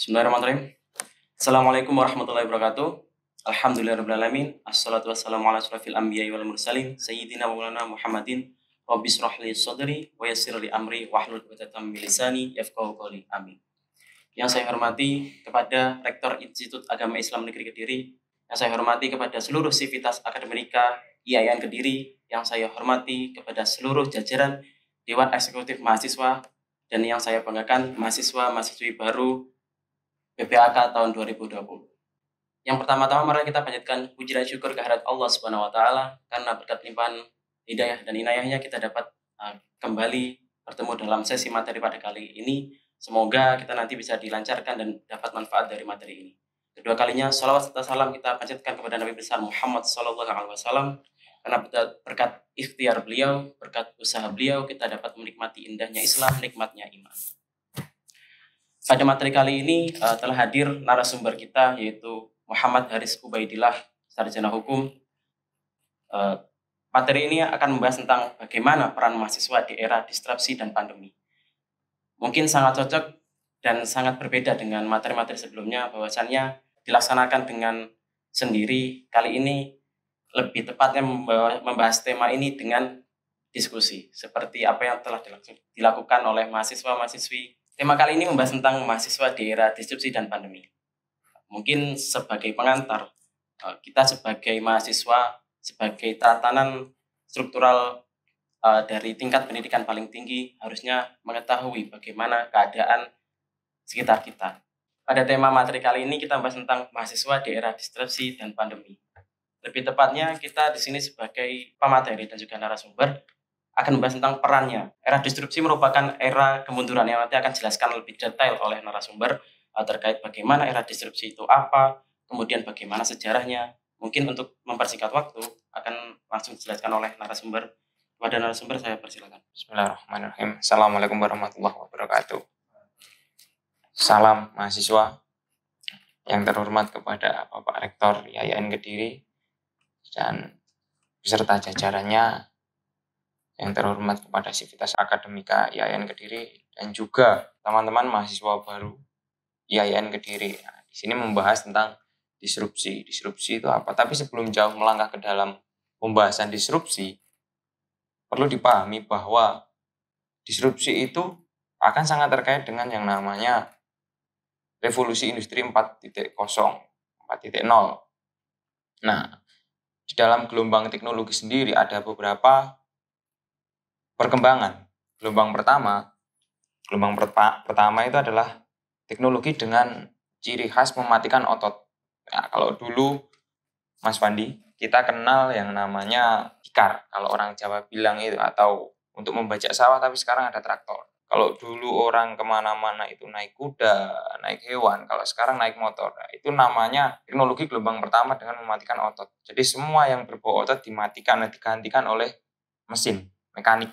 Bismillahirrahmanirrahim. Assalamualaikum warahmatullahi wabarakatuh. Alhamdulillahirrahmanirrahim. Assalatu wassalamu ala asrafil anbiya'i wal mursalin Sayyidina maulana Muhammadin. Rabbi shrah li sadri wa yassir li amri wahlul 'uqdatam min lisani yafqahu qawli. Amin. Yang saya hormati kepada Rektor Institut Agama Islam Negeri Kediri, yang saya hormati kepada seluruh sivitas akademika IAIN Kediri, yang saya hormati kepada seluruh jajaran Dewan Eksekutif Mahasiswa, dan yang saya banggakan mahasiswa-mahasiswi baru BPAK tahun 2020. Yang pertama-tama mari kita panjatkan puji dan syukur kehadirat Allah Subhanahu wa taala karena berkat limpahan hidayah dan inayahnya kita dapat kembali bertemu dalam sesi materi pada kali ini. Semoga kita nanti bisa dilancarkan dan dapat manfaat dari materi ini. Kedua kalinya salawat serta salam kita panjatkan kepada Nabi besar Muhammad sallallahu alaihi wasallam karena berkat ikhtiar beliau, berkat usaha beliau kita dapat menikmati indahnya Islam, nikmatnya iman. Pada materi kali ini telah hadir narasumber kita yaitu Muhammad Haris Ubaidillah, sarjana hukum. Materi ini akan membahas tentang bagaimana peran mahasiswa di era disrupsi dan pandemi. Mungkin sangat cocok dan sangat berbeda dengan materi-materi sebelumnya, bahwasannya dilaksanakan dengan sendiri. Kali ini lebih tepatnya membahas tema ini dengan diskusi, seperti apa yang telah dilakukan oleh mahasiswa-mahasiswi. Tema kali ini membahas tentang mahasiswa di era disrupsi dan pandemi. Mungkin sebagai pengantar, kita sebagai mahasiswa, sebagai tatanan struktural dari tingkat pendidikan paling tinggi, harusnya mengetahui bagaimana keadaan sekitar kita. Pada tema materi kali ini kita membahas tentang mahasiswa di era disrupsi dan pandemi. Lebih tepatnya kita di sini sebagai pemateri dan juga narasumber akan membahas tentang perannya. Era disrupsi merupakan era kemunduran yang nanti akan dijelaskan lebih detail oleh narasumber terkait bagaimana era disrupsi itu apa, kemudian bagaimana sejarahnya. Mungkin untuk mempersingkat waktu akan langsung dijelaskan oleh narasumber. Kepada narasumber saya persilakan. Bismillahirrahmanirrahim. Assalamualaikum warahmatullahi wabarakatuh. Salam mahasiswa yang terhormat kepada Bapak Rektor IAIN Kediri dan beserta jajarannya, yang terhormat kepada sivitas akademika IAIN Kediri dan juga teman-teman mahasiswa baru IAIN Kediri. Nah, di sini membahas tentang disrupsi. Disrupsi itu apa? Tapi sebelum jauh melangkah ke dalam pembahasan disrupsi, perlu dipahami bahwa disrupsi itu akan sangat terkait dengan yang namanya revolusi industri 4.0, 4.0. Nah, di dalam gelombang teknologi sendiri ada beberapa perkembangan. Gelombang pertama itu adalah teknologi dengan ciri khas mematikan otot. Nah, kalau dulu Mas Fandi, kita kenal yang namanya tikar, kalau orang Jawa bilang itu, atau untuk membajak sawah, tapi sekarang ada traktor. Kalau dulu orang kemana-mana itu naik kuda, naik hewan, kalau sekarang naik motor. Nah, itu namanya teknologi gelombang pertama dengan mematikan otot. Jadi semua yang berbau otot dimatikan dan digantikan oleh mesin, mekanik.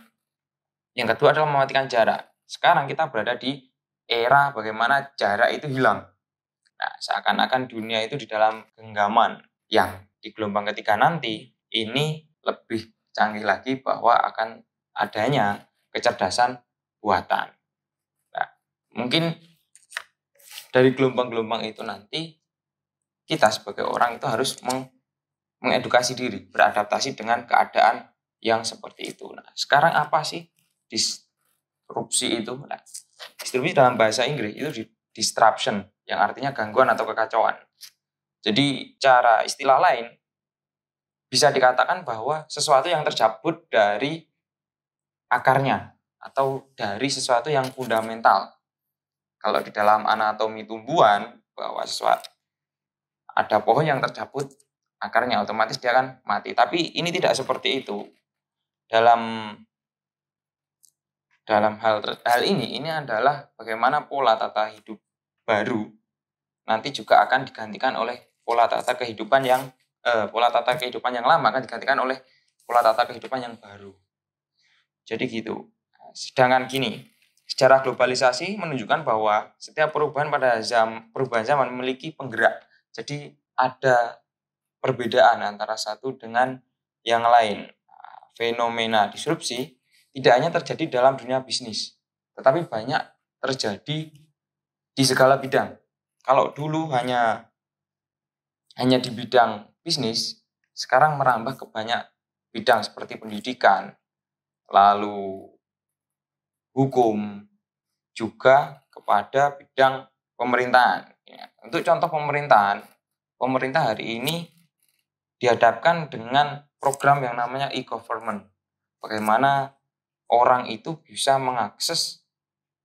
Yang kedua adalah mematikan jarak. Sekarang kita berada di era bagaimana jarak itu hilang. Nah, seakan-akan dunia itu di dalam genggaman, yang di gelombang ketiga nanti ini lebih canggih lagi bahwa akan adanya kecerdasan buatan. Nah, mungkin dari gelombang-gelombang itu nanti kita sebagai orang itu harus mengedukasi diri, beradaptasi dengan keadaan yang seperti itu. Nah, sekarang apa sih disrupsi itu? Nah, disrupsi dalam bahasa Inggris itu disruption, yang artinya gangguan atau kekacauan. Jadi cara istilah lain bisa dikatakan bahwa sesuatu yang tercabut dari akarnya atau dari sesuatu yang fundamental. Kalau di dalam anatomi tumbuhan, bahwa sesuatu ada pohon yang tercabut akarnya, otomatis dia akan mati. Tapi ini tidak seperti itu. Dalam hal ini adalah bagaimana pola tata hidup baru nanti juga akan digantikan oleh pola tata kehidupan yang lama akan digantikan oleh pola tata kehidupan yang baru. Jadi gitu. Sedangkan gini, sejarah globalisasi menunjukkan bahwa setiap perubahan zaman memiliki penggerak. Jadi ada perbedaan antara satu dengan yang lain. Fenomena disrupsi tidak hanya terjadi dalam dunia bisnis, tetapi banyak terjadi di segala bidang. Kalau dulu hanya di bidang bisnis, sekarang merambah ke banyak bidang seperti pendidikan, lalu hukum, juga kepada bidang pemerintahan. Ya, untuk contoh pemerintahan, pemerintah hari ini dihadapkan dengan program yang namanya e-government. Bagaimana orang itu bisa mengakses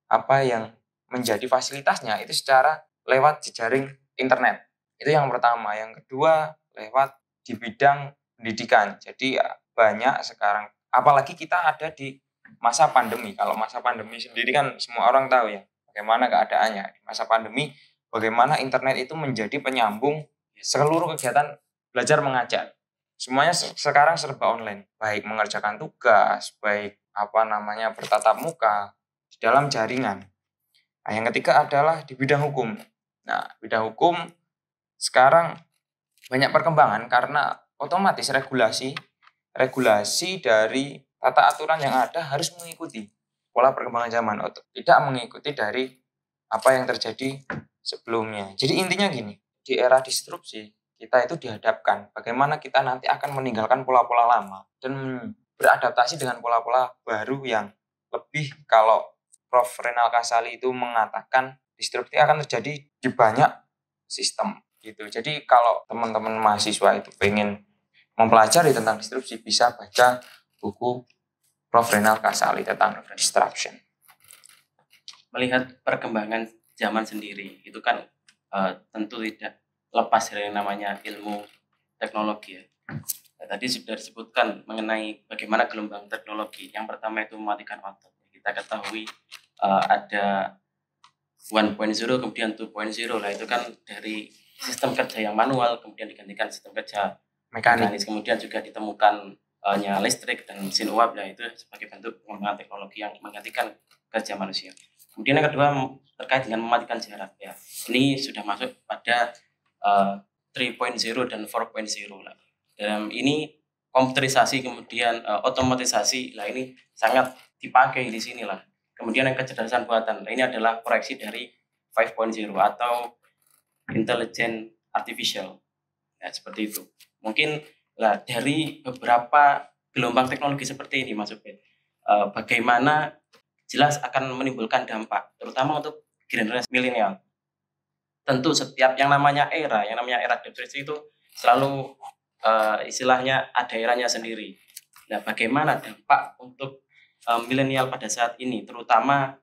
apa yang menjadi fasilitasnya itu secara lewat jejaring internet. Itu yang pertama. Yang kedua, lewat di bidang pendidikan. Jadi ya, banyak sekarang, apalagi kita ada di masa pandemi. Kalau masa pandemi sendiri kan semua orang tahu ya bagaimana keadaannya. Di masa pandemi, bagaimana internet itu menjadi penyambung seluruh kegiatan belajar mengajar. Semuanya sekarang serba online, baik mengerjakan tugas, baik bertatap muka di dalam jaringan. Nah, yang ketiga adalah di bidang hukum. Nah, bidang hukum sekarang banyak perkembangan karena otomatis regulasi dari tata aturan yang ada harus mengikuti pola perkembangan zaman, tidak mengikuti dari apa yang terjadi sebelumnya. Jadi intinya gini, di era disrupsi kita itu dihadapkan bagaimana kita nanti akan meninggalkan pola-pola lama dan beradaptasi dengan pola-pola baru yang lebih, kalau Prof. Renal Kasali itu mengatakan disrupsi akan terjadi di banyak sistem gitu. Jadi kalau teman-teman mahasiswa itu pengen mempelajari tentang disrupsi, bisa baca buku Prof. Renal Kasali tentang disruption. Melihat perkembangan zaman sendiri itu kan tentu tidak lepas dari yang namanya ilmu teknologi ya. Nah, tadi sudah disebutkan mengenai bagaimana gelombang teknologi. Yang pertama itu mematikan otot. Kita ketahui ada 1.0 kemudian 2.0 lah, itu kan dari sistem kerja yang manual kemudian digantikan sistem kerja mekanis. Kemudian juga ditemukan listrik dan mesin uap, nah itu sebagai bentuk pengembangan teknologi yang menggantikan kerja manusia. Kemudian yang kedua terkait dengan mematikan jarak ya. Ini sudah masuk pada 3.0 dan 4.0 lah. Dalam ini komputerisasi kemudian otomatisasi lah ini sangat dipakai di sini lah. Kemudian yang kecerdasan buatan, nah ini adalah proyeksi dari 5.0 atau intelligent artificial. Ya, seperti itu. Mungkin lah dari beberapa gelombang teknologi seperti ini Mas Ubed, bagaimana jelas akan menimbulkan dampak terutama untuk generasi milenial. Tentu setiap yang namanya era disrupsi itu selalu istilahnya ada eranya sendiri. Nah, bagaimana dampak untuk milenial pada saat ini, terutama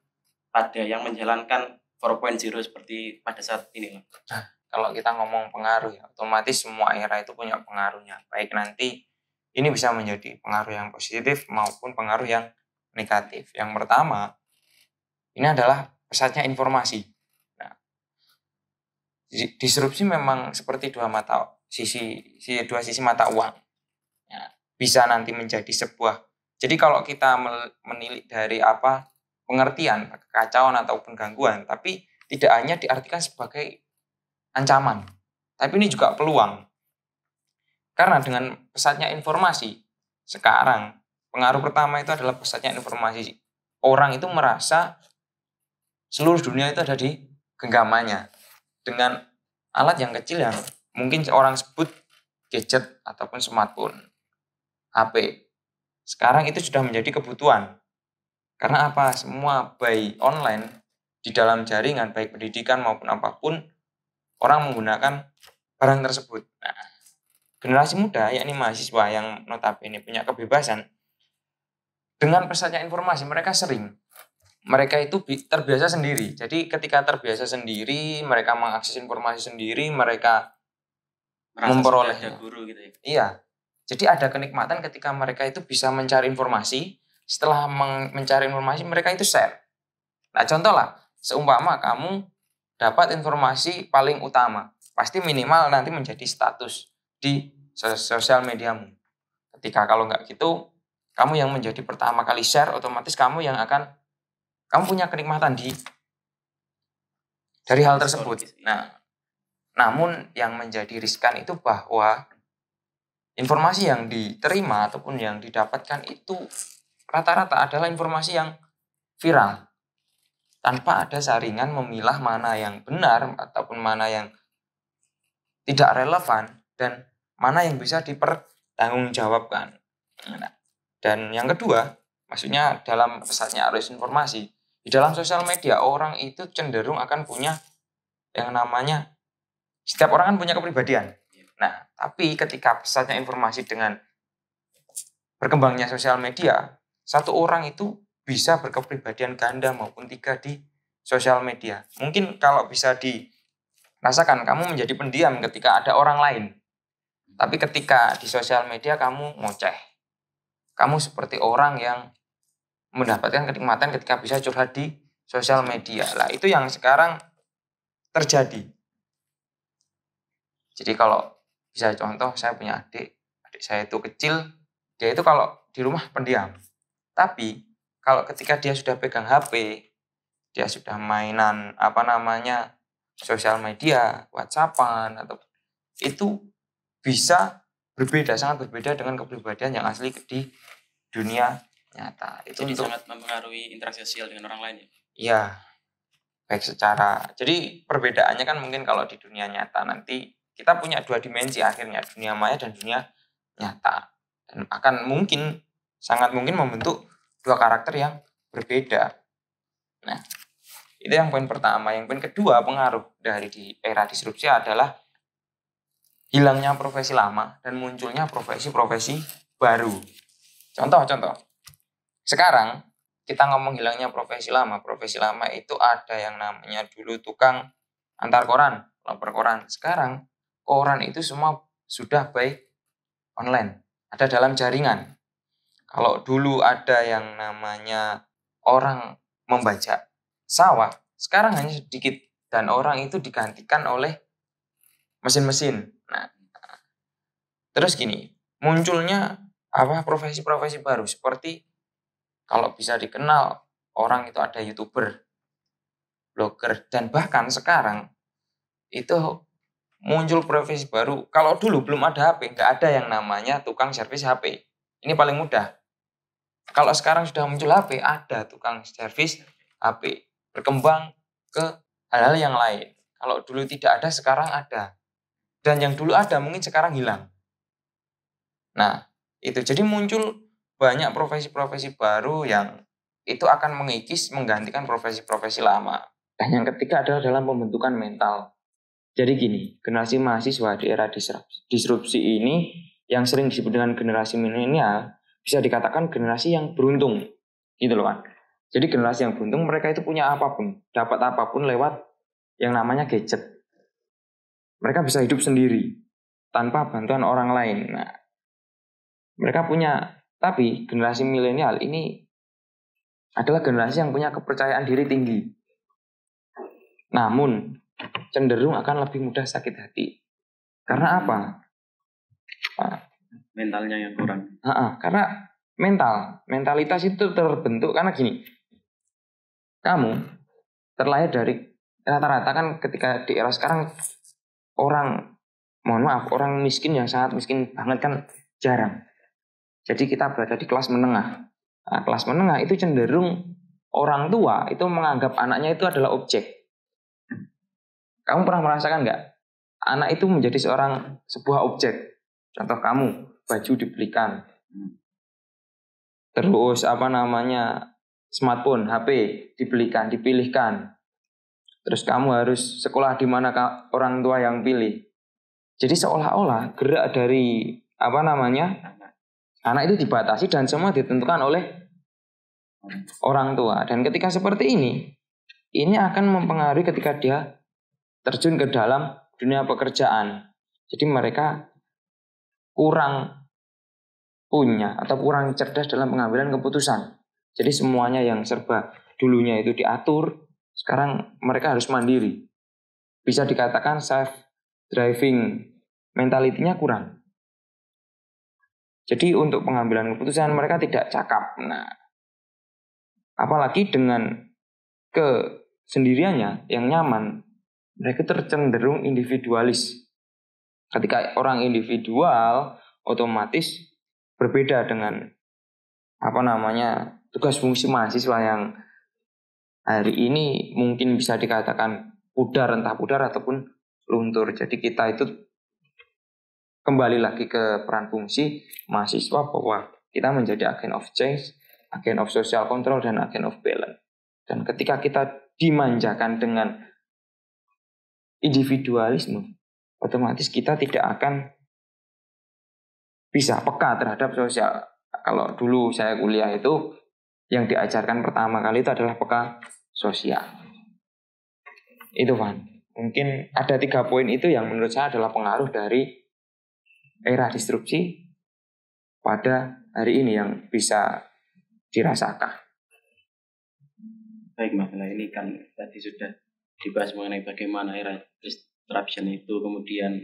pada yang menjalankan 4.0 seperti pada saat ini? Nah, kalau kita ngomong pengaruh ya, otomatis semua era itu punya pengaruhnya. Baik nanti ini bisa menjadi pengaruh yang positif maupun pengaruh yang negatif. Yang pertama, ini adalah pesatnya informasi. Nah, disrupsi memang seperti dua sisi mata uang. Ya, bisa nanti menjadi sebuah. Jadi kalau kita menilik dari pengertian kekacauan ataupun gangguan, tapi tidak hanya diartikan sebagai ancaman, tapi ini juga peluang. Karena dengan pesatnya informasi, sekarang pengaruh pertama itu adalah pesatnya informasi. Orang itu merasa seluruh dunia itu ada di genggamannya. Dengan alat yang kecil yang mungkin orang sebut gadget ataupun smartphone, HP. Sekarang itu sudah menjadi kebutuhan. Karena apa? Semua by online di dalam jaringan, baik pendidikan maupun apapun, orang menggunakan barang tersebut. Nah, generasi muda, yakni mahasiswa yang notabene punya kebebasan, dengan pesatnya informasi mereka itu terbiasa sendiri. Jadi ketika terbiasa sendiri, mereka mengakses informasi sendiri, mereka memperoleh guru gitu ya. Iya. Jadi ada kenikmatan ketika mereka itu bisa mencari informasi. Setelah mencari informasi, mereka itu share. Nah, contoh lah, seumpama kamu dapat informasi paling utama, pasti minimal nanti menjadi status di sosial mediamu. Ketika kalau nggak gitu, kamu yang menjadi pertama kali share, otomatis kamu punya kenikmatan dari hal tersebut. Nah, namun yang menjadi riskan itu bahwa informasi yang diterima ataupun yang didapatkan itu rata-rata adalah informasi yang viral. tanpa ada saringan memilah mana yang benar ataupun mana yang tidak relevan dan mana yang bisa dipertanggungjawabkan. Nah, dan yang kedua, maksudnya dalam pesatnya arus informasi, di dalam sosial media orang itu cenderung akan punya yang namanya, setiap orang kan punya kepribadian. Nah, tapi ketika pesatnya informasi dengan berkembangnya sosial media, satu orang itu bisa berkepribadian ganda maupun 3 di sosial media. Mungkin kalau bisa dirasakan, kamu menjadi pendiam ketika ada orang lain. Tapi ketika di sosial media kamu ngoceh. Kamu seperti orang yang mendapatkan kenikmatan ketika bisa curhat di sosial media. Lah itu yang sekarang terjadi. Jadi kalau bisa contoh, saya punya adik saya itu kecil, dia itu kalau di rumah pendiam. Tapi kalau ketika dia sudah pegang HP, dia sudah mainan sosial media, WhatsAppan atau itu bisa berbeda, sangat berbeda dengan kepribadian yang asli di dunia nyata. Itu Jadi untuk, sangat mempengaruhi interaksi sosial dengan orang lain ya. iya, baik secara, jadi perbedaannya kan mungkin kalau di dunia nyata nanti kita punya 2 dimensi akhirnya, dunia maya dan dunia nyata. Dan akan mungkin, sangat mungkin membentuk 2 karakter yang berbeda. Nah, itu yang poin pertama. Yang poin kedua, pengaruh dari di era disrupsi adalah hilangnya profesi lama dan munculnya profesi-profesi baru. Contoh. Sekarang kita ngomong hilangnya profesi lama itu ada yang namanya dulu tukang antar koran, lapor koran. Sekarang koran itu semua sudah by online, ada dalam jaringan. Kalau dulu ada yang namanya orang membajak sawah, sekarang hanya sedikit dan orang itu digantikan oleh mesin-mesin. Nah, terus gini, munculnya profesi-profesi baru seperti kalau bisa dikenal orang itu ada YouTuber, blogger, dan bahkan sekarang itu muncul profesi baru. Kalau dulu belum ada HP, nggak ada yang namanya tukang servis HP. Ini paling mudah. Kalau sekarang sudah muncul HP, ada tukang servis HP. Berkembang ke hal-hal yang lain. Kalau dulu tidak ada, sekarang ada. Dan yang dulu ada mungkin sekarang hilang. Nah, itu. Jadi muncul banyak profesi-profesi baru yang itu akan mengikis, menggantikan profesi-profesi lama. Dan yang ketiga adalah dalam pembentukan mental. Jadi gini, generasi mahasiswa di era disrupsi ini yang sering disebut dengan generasi milenial bisa dikatakan generasi yang beruntung, gitu loh kan. Jadi generasi yang beruntung, mereka itu punya apapun, dapat apapun lewat yang namanya gadget. Mereka bisa hidup sendiri tanpa bantuan orang lain. Nah, mereka punya, tapi generasi milenial ini adalah generasi yang punya kepercayaan diri tinggi. Namun cenderung akan lebih mudah sakit hati. Karena apa? Mentalnya yang kurang. Karena mentalitas itu terbentuk karena gini. Kamu terlahir dari rata-rata kan ketika di era sekarang orang miskin yang sangat miskin banget kan jarang. Jadi kita berada di kelas menengah. Nah, kelas menengah itu cenderung orang tua itu menganggap anaknya itu adalah objek. Kamu pernah merasakan nggak? Anak itu menjadi sebuah objek. Contoh kamu, baju dibelikan. Terus smartphone, HP dibelikan, dipilihkan. Terus kamu harus sekolah di mana orang tua yang pilih. Jadi seolah-olah gerak dari anak itu dibatasi dan semua ditentukan oleh orang tua. Dan ketika seperti ini akan mempengaruhi ketika dia terjun ke dalam dunia pekerjaan. Jadi mereka kurang punya atau kurang cerdas dalam pengambilan keputusan. Jadi semuanya yang serba dulunya itu diatur, sekarang mereka harus mandiri. Bisa dikatakan self-driving mentality-nya kurang. Jadi untuk pengambilan keputusan mereka tidak cakap. Nah, apalagi dengan kesendiriannya yang nyaman, mereka tercenderung individualis. Ketika orang individual, otomatis berbeda dengan tugas fungsi mahasiswa yang hari ini mungkin bisa dikatakan pudar, entah pudar ataupun luntur. Jadi kita itu kembali lagi ke peran fungsi mahasiswa bahwa kita menjadi agen of change, agen of social control, dan agen of balance. Dan ketika kita dimanjakan dengan individualisme, otomatis kita tidak akan bisa peka terhadap sosial. Kalau dulu saya kuliah itu yang diajarkan pertama kali itu adalah peka sosial. Itu Van. Mungkin ada 3 poin itu yang menurut saya adalah pengaruh dari era disrupsi pada hari ini yang bisa dirasakan. Baik Mas, nah ini kan tadi sudah dibahas mengenai bagaimana era disruption itu, kemudian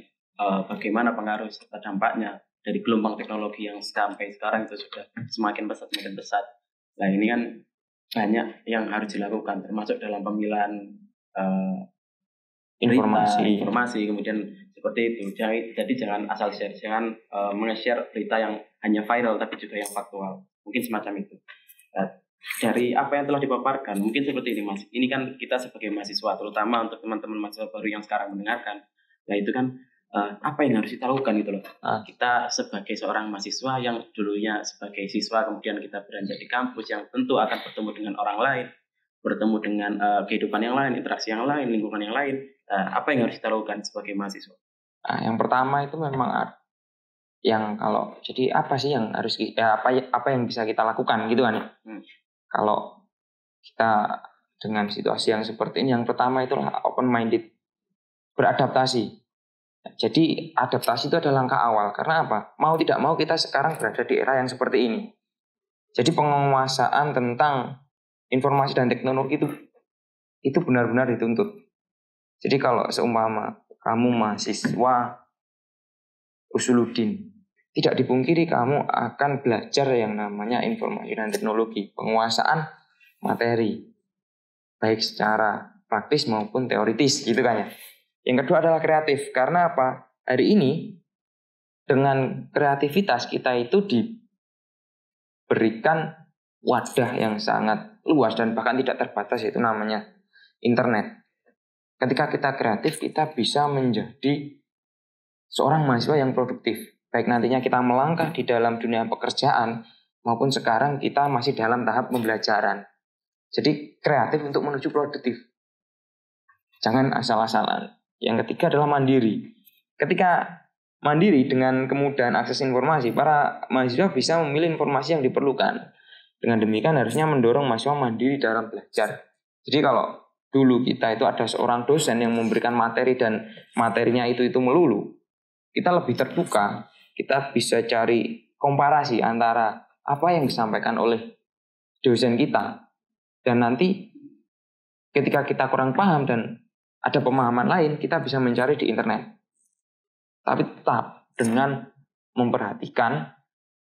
bagaimana pengaruh serta dampaknya dari gelombang teknologi yang sampai sekarang itu sudah semakin pesat. Nah ini kan banyak yang harus dilakukan, termasuk dalam pemilahan informasi, kemudian seperti itu. Jadi jangan asal share, jangan menge-share berita yang hanya viral, tapi juga yang faktual. Mungkin semacam itu. Nah, dari apa yang telah dipaparkan, mungkin seperti ini Mas. Ini kan kita sebagai mahasiswa, terutama untuk teman-teman mahasiswa baru yang sekarang mendengarkan. Nah itu kan apa yang harus kita lakukan gitu loh. Kita sebagai seorang mahasiswa yang dulunya sebagai siswa, kemudian kita beranjak di kampus yang tentu akan bertemu dengan orang lain, bertemu dengan kehidupan yang lain, interaksi yang lain, lingkungan yang lain. Apa yang harus kita lakukan sebagai mahasiswa? Yang pertama itu memang yang kalau jadi apa sih yang harus apa yang bisa kita lakukan gitu kan? Kalau kita dengan situasi yang seperti ini, yang pertama itulah open minded, beradaptasi. Jadi adaptasi itu adalah langkah awal. Karena apa? Mau tidak mau kita sekarang berada di era yang seperti ini. Jadi penguasaan tentang informasi dan teknologi itu benar-benar dituntut. Jadi kalau seumpama kamu mahasiswa Usuluddin, tidak dipungkiri kamu akan belajar yang namanya informasi dan teknologi, penguasaan materi, baik secara praktis maupun teoritis, gitu kan ya. Yang kedua adalah kreatif. Karena apa? Hari ini dengan kreativitas kita itu diberikan wadah yang sangat luas dan bahkan tidak terbatas, yaitu namanya internet. Ketika kita kreatif, kita bisa menjadi seorang mahasiswa yang produktif. Baik nantinya kita melangkah di dalam dunia pekerjaan maupun sekarang kita masih dalam tahap pembelajaran. Jadi kreatif untuk menuju produktif. Jangan asal-asalan. Yang ketiga adalah mandiri. Ketika mandiri dengan kemudahan akses informasi, para mahasiswa bisa memilih informasi yang diperlukan. Dengan demikian harusnya mendorong mahasiswa mandiri dalam belajar. Jadi kalau dulu kita itu ada seorang dosen yang memberikan materi dan materinya itu melulu, kita lebih terbuka, kita bisa cari komparasi antara apa yang disampaikan oleh dosen kita, dan nanti ketika kita kurang paham dan ada pemahaman lain, kita bisa mencari di internet. Tapi tetap dengan memperhatikan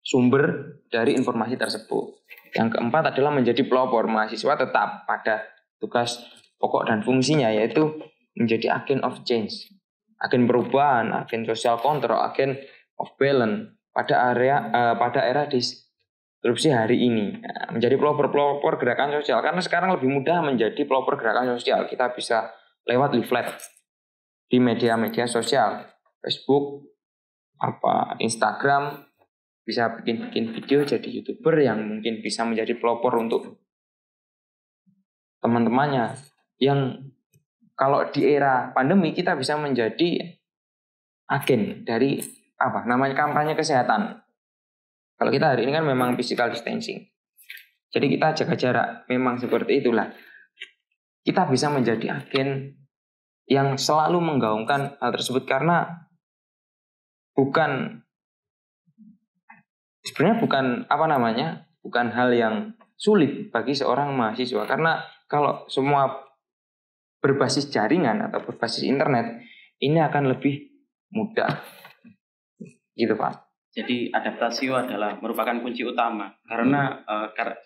sumber dari informasi tersebut. Yang keempat adalah menjadi pelopor. Mahasiswa tetap pada tugas pokok dan fungsinya, yaitu menjadi agen of change, agen perubahan, agen social control, agen of balance pada era disrupsi hari ini. Menjadi pelopor gerakan sosial, karena sekarang lebih mudah menjadi pelopor gerakan sosial. Kita bisa lewat leaflet di media-media sosial, Facebook, Instagram, bisa bikin video jadi YouTuber yang mungkin bisa menjadi pelopor untuk teman-temannya. Yang kalau di era pandemi kita bisa menjadi agen dari namanya kampanye kesehatan. Kalau kita hari ini kan memang physical distancing, jadi kita jaga jarak, memang seperti itulah. Kita bisa menjadi agen yang selalu menggaungkan hal tersebut, karena sebenarnya bukan hal yang sulit bagi seorang mahasiswa, karena kalau semua berbasis jaringan atau berbasis internet, ini akan lebih mudah, gitu Pak. Jadi adaptasi adalah merupakan kunci utama, karena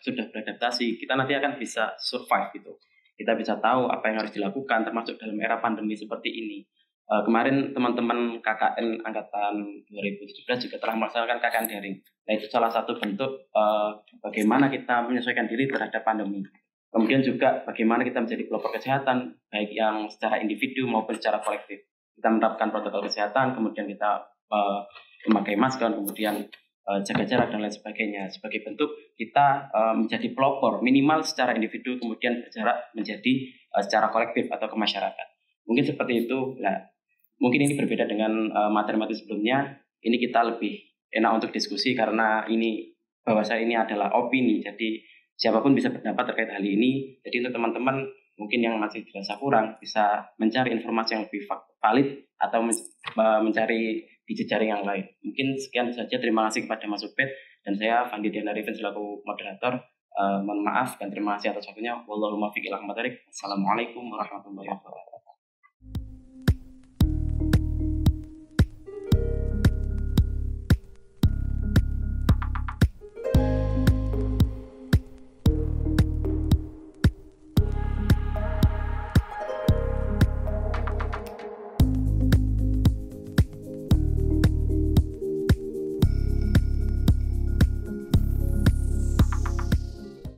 sudah beradaptasi, kita nanti akan bisa survive gitu. Kita bisa tahu apa yang harus dilakukan, termasuk dalam era pandemi seperti ini. Kemarin teman-teman KKN Angkatan 2017 juga telah melaksanakan KKN daring. Nah itu salah satu bentuk bagaimana kita menyesuaikan diri terhadap pandemi. Kemudian juga bagaimana kita menjadi pelopor kesehatan, baik yang secara individu maupun secara kolektif. Kita menerapkan protokol kesehatan, kemudian kita memakai masker, kemudian jaga jarak dan lain sebagainya. Sebagai bentuk kita menjadi pelopor minimal secara individu, kemudian berjarak menjadi secara kolektif atau ke masyarakat. Mungkin seperti itu. Nah, mungkin ini berbeda dengan materi-materi sebelumnya. Ini kita lebih enak untuk diskusi karena ini bahwasa ini adalah opini. Jadi siapapun bisa berpendapat terkait hal ini. Jadi untuk teman-teman mungkin yang masih dirasa kurang bisa mencari informasi yang lebih valid atau mencari di jejaring yang lain. Mungkin sekian saja. Terima kasih kepada Mas Ubed dan saya Fandi Diana Arifin selaku moderator. Mohon maaf dan terima kasih atas waktunya. Wallahul muwaffiq ila aqwamit thoriq. Assalamualaikum warahmatullahi wabarakatuh.